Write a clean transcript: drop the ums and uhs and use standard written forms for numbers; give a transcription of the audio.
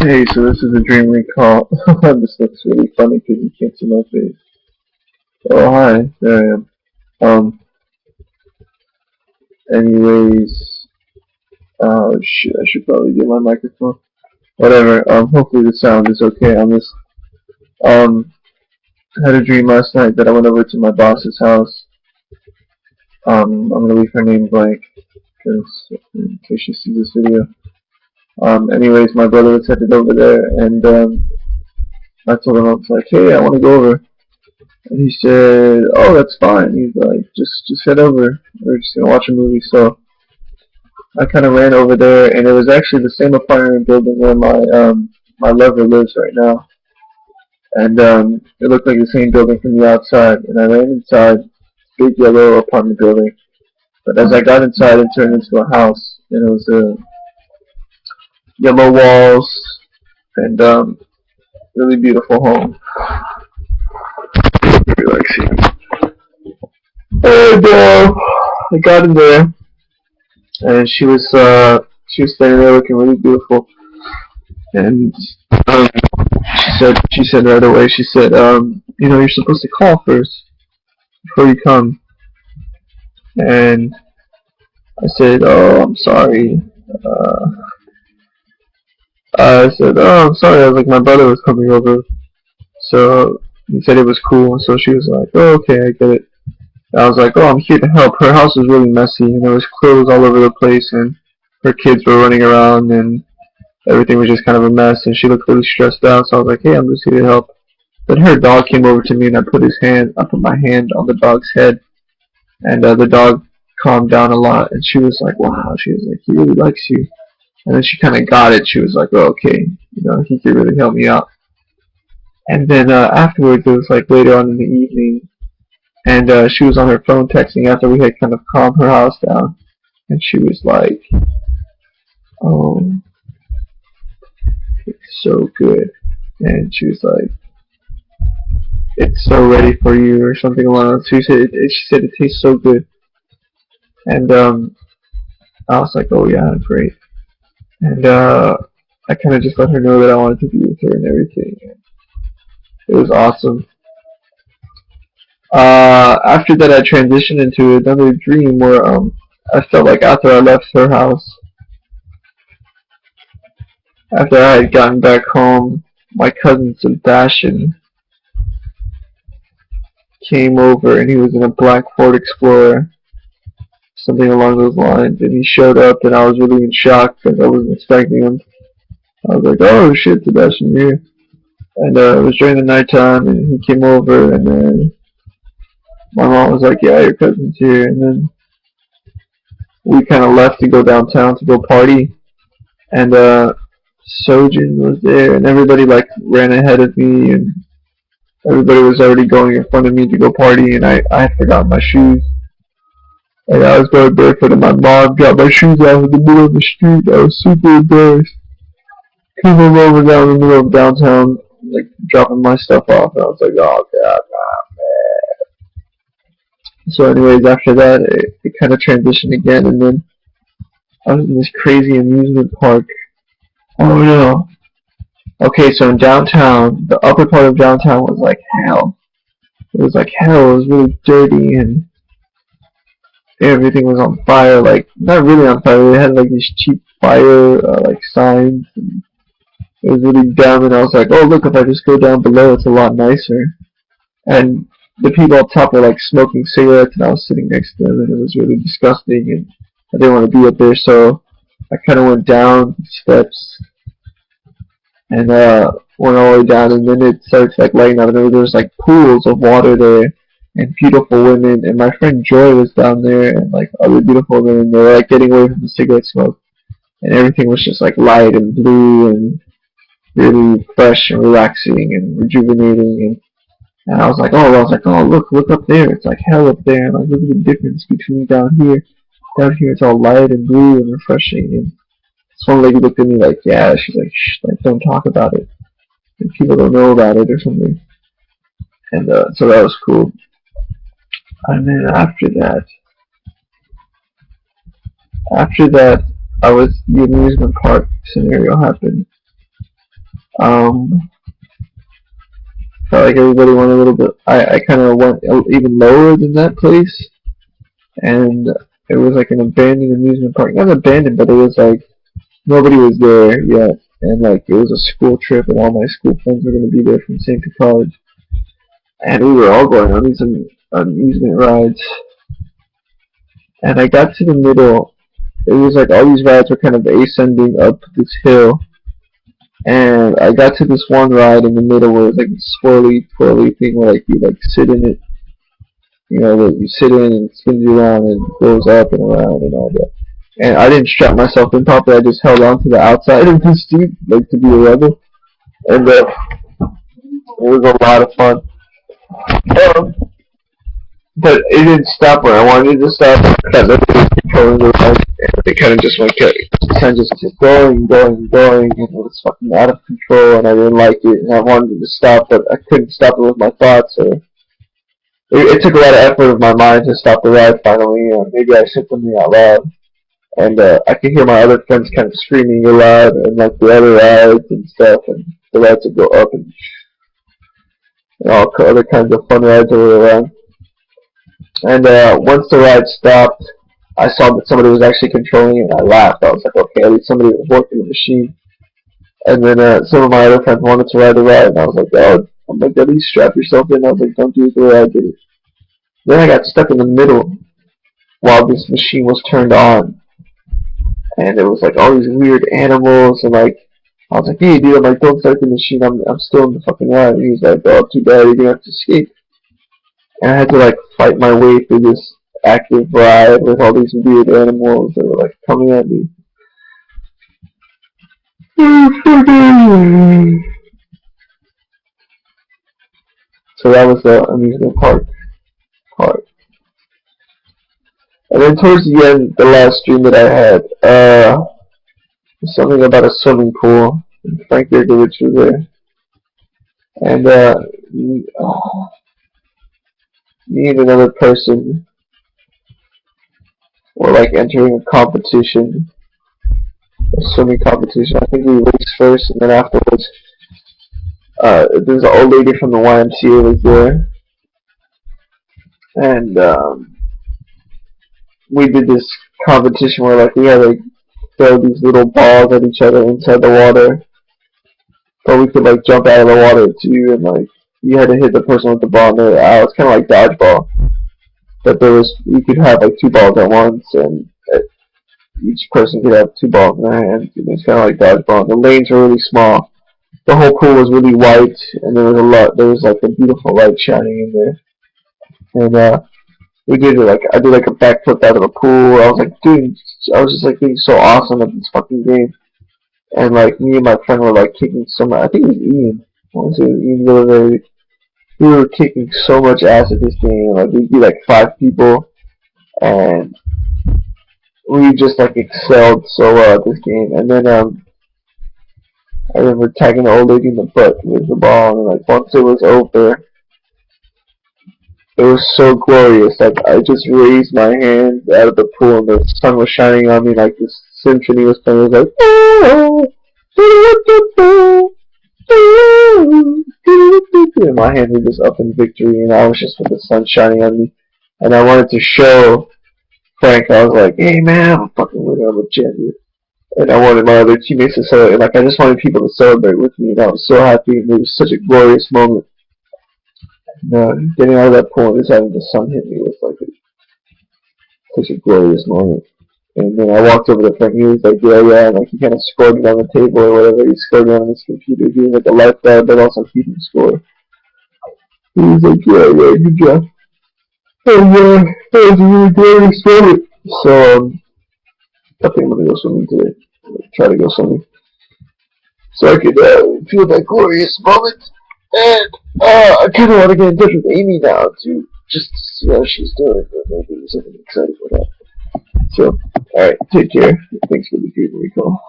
Hey, so this is a dream recall. This looks really funny because you can't see my face. Oh, hi. There I am. Um, anyways, shit, I should probably get my microphone. Whatever, hopefully the sound is okay on this. Um, I had a dream last night that I went over to my boss's house. I'm gonna leave her name blank, because in case she sees this video. Anyways, my brother was headed over there, and, I told him, I was like, hey, I wanna go over. And he said, "Oh, that's fine." He's like, "Just head over. We're just gonna watch a movie." So I kind of ran over there, and it was actually the same apartment building where my lover lives right now. And it looked like the same building from the outside. And I ran inside, big yellow apartment building. But as I got inside, it turned into a house, and it was yellow walls and really beautiful home. Relaxing. And I got in there, and she was standing there looking really beautiful, and um, she said right away, she said, you're supposed to call first before you come. And I said, oh, I'm sorry. uh, I said, oh, I'm sorry. I was like, my brother was coming over, so he said it was cool. So she was like, oh, okay, I get it. And I was like, oh, I'm here to help. Her house was really messy, and there was clothes all over the place, and her kids were running around, and everything was just kind of a mess, and she looked really stressed out. So I was like, hey, I'm just here to help. Then her dog came over to me, and I put my hand on the dog's head, and the dog calmed down a lot, and she was like, wow. She was like, he really likes you. And then she kind of got it. She was like, oh, okay, he could really help me out. And then afterwards, it was like later on in the evening, and she was on her phone texting after we had kind of calmed her house down, and she was like, oh, it's so good. And she was like, it's so ready for you, or something along those lines. She said it tastes so good. And I was like, oh yeah, great. And I kind of just let her know that I wanted to be with her and everything. It was awesome. After that, I transitioned into another dream where I felt like after I left her house, after I had gotten back home, my cousin Sebastian came over, and he was in a black Ford Explorer, something along those lines, and he showed up, and I was really in shock because I wasn't expecting him. I was like, oh shit, Sebastian, you're here. And it was during the nighttime, and he came over, and then my mom was like, yeah, your cousin's here. And then we kind of left to go downtown to go party, and Sojin was there, and everybody like ran ahead of me, and everybody was already going in front of me to go party, and I had forgotten my shoes. And I was going barefoot, and my mom dropped my shoes off in the middle of the street. I was super embarrassed. Came over down in the middle of downtown, like dropping my stuff off, and I was like, oh god, man. So anyways, after that, it kind of transitioned again, and then I was in this crazy amusement park. Oh no. Okay, so in downtown, the upper part of downtown was like hell. It was like hell. It was really dirty, and everything was on fire. Like, not really on fire. They had like these cheap fire like signs. And it was really dumb, and I was like, oh look, if I just go down below, it's a lot nicer. And the people up top were like smoking cigarettes, and I was sitting next to them, and it was really disgusting, and I didn't want to be up there, so I kind of went down the steps, and went all the way down, and then it started like lighting up, and there was like pools of water there, and beautiful women, and my friend Joy was down there, and like other beautiful women, and they were like getting away from the cigarette smoke, and everything was just like light and blue and really fresh and relaxing and rejuvenating, and I was like, oh look up there, it's like hell up there, and like look at the difference between down here. Down here it's all light and blue and refreshing, and this one lady looked at me like, yeah, she's like, shh, like, don't talk about it. And people don't know about it or something. And so that was cool. And then after that, the amusement park scenario happened. Um, Felt like everybody went a little bit. I kind of went even lower than that place, and it was like an abandoned amusement park. Not abandoned, but it was like nobody was there yet, and like it was a school trip, and all my school friends were gonna be there from St. College, and we were all going on these amusement rides. And I got to the middle. It was like all these rides were kind of ascending up this hill, and I got to this one ride in the middle where it was like a swirly, twirly thing where like you like sit in it, you know, that you sit in and it spins you around and goes up and around and all that. And I didn't strap myself in properly. I just held on to the outside of the seat, like to be a rebel. And it was a lot of fun. Um, but it didn't stop when I wanted it to stop. That was controlling the ride, and it kind of just went, kind of just kept going, and it was fucking out of control, and I didn't like it, and I wanted it to stop, but I couldn't stop it with my thoughts. Or it took a lot of effort of my mind to stop the ride finally. Maybe I said something out loud, and I could hear my other friends kind of screaming aloud, and like the other rides and stuff, and the rides would go up, and all other kinds of fun rides that were around. And once the ride stopped, I saw that somebody was actually controlling it, and I laughed. I was like, okay, at least somebody was working the machine. And then some of my other friends wanted to ride the ride, and I was like, oh, I'm like, at least strap yourself in. I was like, don't do it the way I did it. Then I got stuck in the middle while this machine was turned on, and it was like all these weird animals, and like I was like, hey dude, I'm like, don't start the machine, I'm still in the fucking ride. And he was like, oh, too bad, you're gonna have to escape. And I had to like fight my way through this active ride with all these weird animals that were like coming at me. So that was the amusement park part. And then towards the end, the last dream that I had, was something about a swimming pool, and Frank Gurgowicz was there. And me and another person were like entering a competition, a swimming competition. I think we raced first, and then afterwards, there's an old lady from the YMCA was there, and we did this competition where like we had to throw these little balls at each other inside the water, but we could like jump out of the water too, and like you had to hit the person with the ball and they're out. It's kind of like dodgeball, but you could have like two balls at once, and each person could have two balls in their hands. And it's kind of like dodgeball. The lanes were really small. The whole pool was really white, and there was like a beautiful light shining in there. And we did it like I did like a backflip out of the pool. I was like, dude, I was just like being so awesome at this fucking game. And like me and my friend were like kicking so much. I think it was Ian. I want to say Ian Gilliver. We were kicking so much ass at this game. Like we'd be like 5 people, and we just like excelled so well at this game. And then I remember tagging the old lady in the butt with the ball, and like once it was over, it was so glorious. Like I just raised my hand out of the pool, and the sun was shining on me. Like this symphony was playing. It was like, oh, and my hand was just up in victory, and I was just with the sun shining on me. And I wanted to show Frank. I was like, hey man, I'm a fucking winner. I'm a champion. And I wanted my other teammates to celebrate. Like I just wanted people to celebrate with me, and I was so happy. And it was such a glorious moment. Getting out of that pool and just having the sun hit me was like such a glorious moment. And then I walked over to Frank, and he was like, yeah, and like he kind of scored me on the table or whatever. He scored me on his computer. He was like a lifeguard, but also keeping score. He was like, yeah, good job. And that was a really glorious moment. So I think I'm gonna go swimming today. Try to go swimming, so I could feel that glorious moment. And I kind of want to get in touch with Amy now to just see how she's doing. But maybe there's something exciting for that. So, alright, take care. Thanks for the dream recall.